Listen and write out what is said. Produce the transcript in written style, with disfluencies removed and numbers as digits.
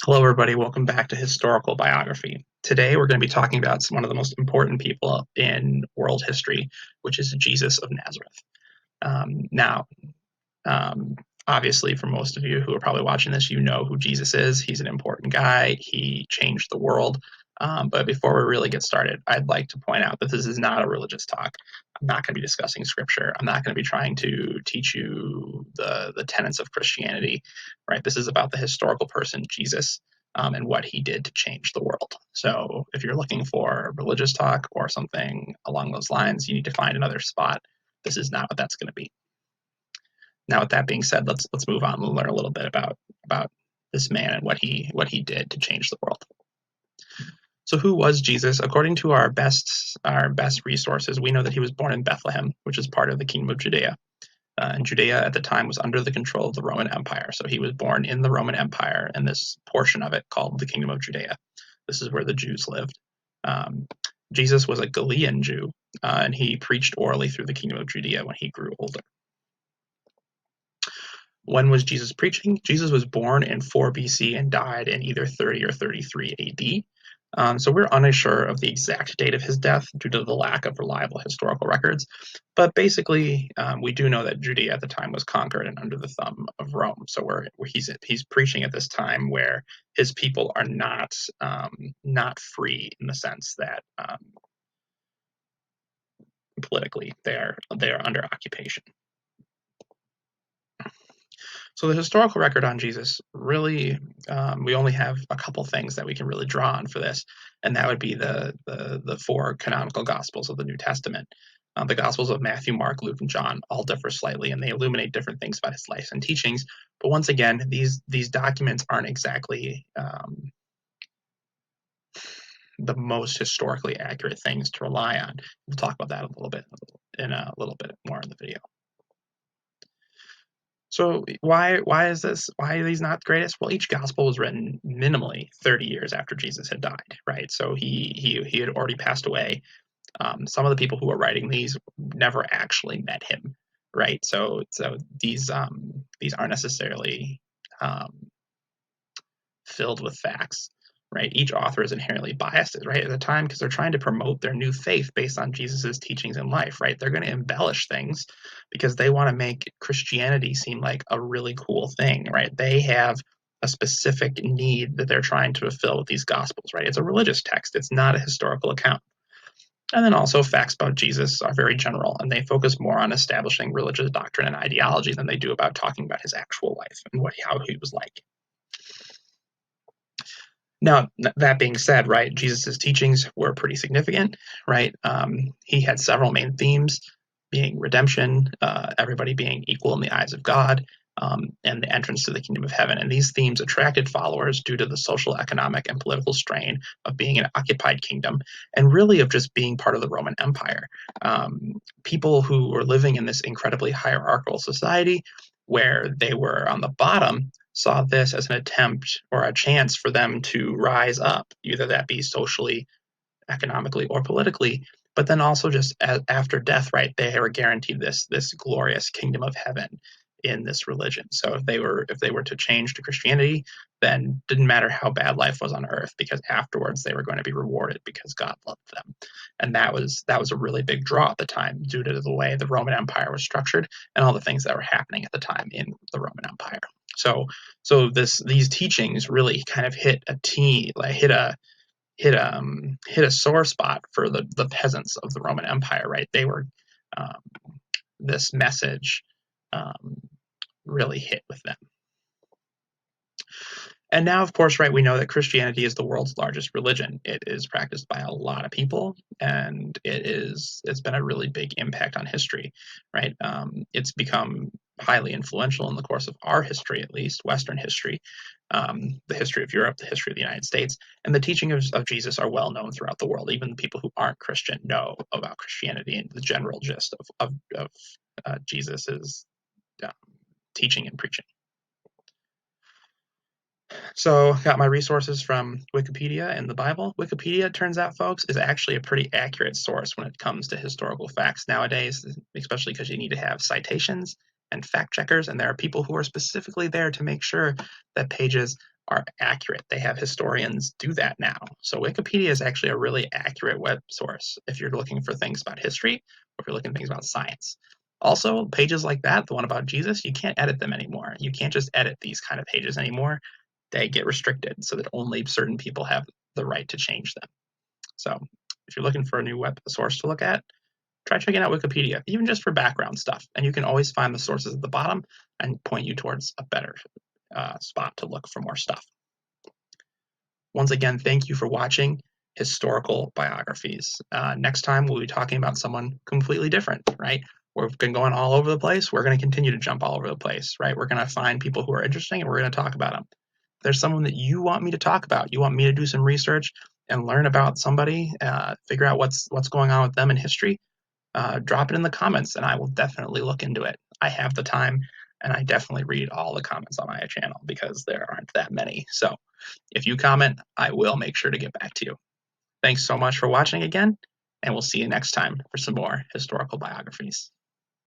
Hello, everybody. Welcome back to Historical Biography. Today, we're going to be talking about one of the most important people in world history, which is Jesus of Nazareth. Now, um, obviously, for most of you who are probably watching this, you know who Jesus is. He's an important guy. He changed the world. But before we really get started, I'd like to point out that this is not a religious talk. I'm not going to be discussing scripture. I'm not going to be trying to teach you the tenets of Christianity, right? This is about the historical person, Jesus, and what he did to change the world. So if you're looking for religious talk or something along those lines, you need to find another spot. This is not what that's going to be. Now, with that being said, let's move on and learn a little bit about this man and what he did to change the world. So, who was Jesus? According to our best resources, we know that he was born in Bethlehem, which is part of the kingdom of Judea. And Judea at the time was under the control of the Roman Empire. So he was born in the Roman Empire, and this portion of it called the kingdom of Judea. This is where the Jews lived. Um, Jesus was a Galilean Jew, and he preached orally through the kingdom of Judea when he grew older. When was Jesus preaching? Jesus was born in 4 BC and died in either 30 or 33 AD. So we're unsure of the exact date of his death due to the lack of reliable historical records. But basically, we do know that Judea at the time was conquered and under the thumb of Rome. So he's preaching at this time where his people are not free in the sense that politically they are under occupation. So the historical record on Jesus really, we only have a couple things that we can really draw on for this, and that would be the four canonical Gospels of the New Testament. The Gospels of Matthew, Mark, Luke, and John all differ slightly, and they illuminate different things about his life and teachings. But once again, these documents aren't exactly the most historically accurate things to rely on. We'll talk about that a little bit more in the video. So why is this? Why are these not the greatest? Well, each gospel was written minimally 30 years after Jesus had died, right? So he had already passed away. Some of the people who were writing these never actually met him, right? So these aren't necessarily filled with facts, right? Each author is inherently biased, right, at the time because they're trying to promote their new faith based on Jesus's teachings in life, right? They're going to embellish things because they want to make Christianity seem like a really cool thing, right? They have a specific need that they're trying to fulfill with these gospels, right? It's a religious text. It's not a historical account. And then also facts about Jesus are very general, and they focus more on establishing religious doctrine and ideology than they do about talking about his actual life and how he was like. Now, that being said, right, Jesus' teachings were pretty significant, right? He had several main themes, being redemption, everybody being equal in the eyes of God, and the entrance to the kingdom of heaven. And these themes attracted followers due to the social, economic, and political strain of being an occupied kingdom, and really of just being part of the Roman Empire. People who were living in this incredibly hierarchical society where they were on the bottom saw this as an attempt or a chance for them to rise up, either that be socially, economically, or politically. But then also just after death, right? They were guaranteed this glorious kingdom of heaven in this religion. So if they were to change to Christianity, then didn't matter how bad life was on earth, because afterwards they were going to be rewarded because God loved them. And that was a really big draw at the time due to the way the Roman Empire was structured and all the things that were happening at the time in the Roman Empire. So these teachings really kind of hit a sore spot for the peasants of the Roman Empire, right? They were um, this message really hit with them. And now, of course, right, we know that Christianity is the world's largest religion. It is practiced by a lot of people, and it's been a really big impact on history, right? It's become highly influential in the course of our history, at least Western history, the history of Europe, the history of the United States, and the teachings of Jesus are well known throughout the world. Even the people who aren't Christian know about Christianity and the general gist of Jesus's teaching and preaching. So, got my resources from Wikipedia and the Bible. Wikipedia, turns out, folks, is actually a pretty accurate source when it comes to historical facts nowadays, especially because you need to have citations and fact checkers, and there are people who are specifically there to make sure that pages are accurate. They have historians do that now. So Wikipedia is actually a really accurate web source if you're looking for things about history or if you're looking for things about science. Also, pages like that, the one about Jesus, you can't edit them anymore. You can't just edit these kind of pages anymore. They get restricted so that only certain people have the right to change them. So if you're looking for a new web source to look at, try checking out Wikipedia, even just for background stuff. And you can always find the sources at the bottom and point you towards a better spot to look for more stuff. Once again, thank you for watching Historical Biographies. Next time, we'll be talking about someone completely different, right? We've been going all over the place. We're going to continue to jump all over the place, right? We're going to find people who are interesting and we're going to talk about them. If there's someone that you want me to talk about, you want me to do some research and learn about somebody, figure out what's going on with them in history, drop it in the comments and I will definitely look into it. I have the time and I definitely read all the comments on my channel because there aren't that many. So if you comment, I will make sure to get back to you. Thanks so much for watching again, and we'll see you next time for some more historical biographies.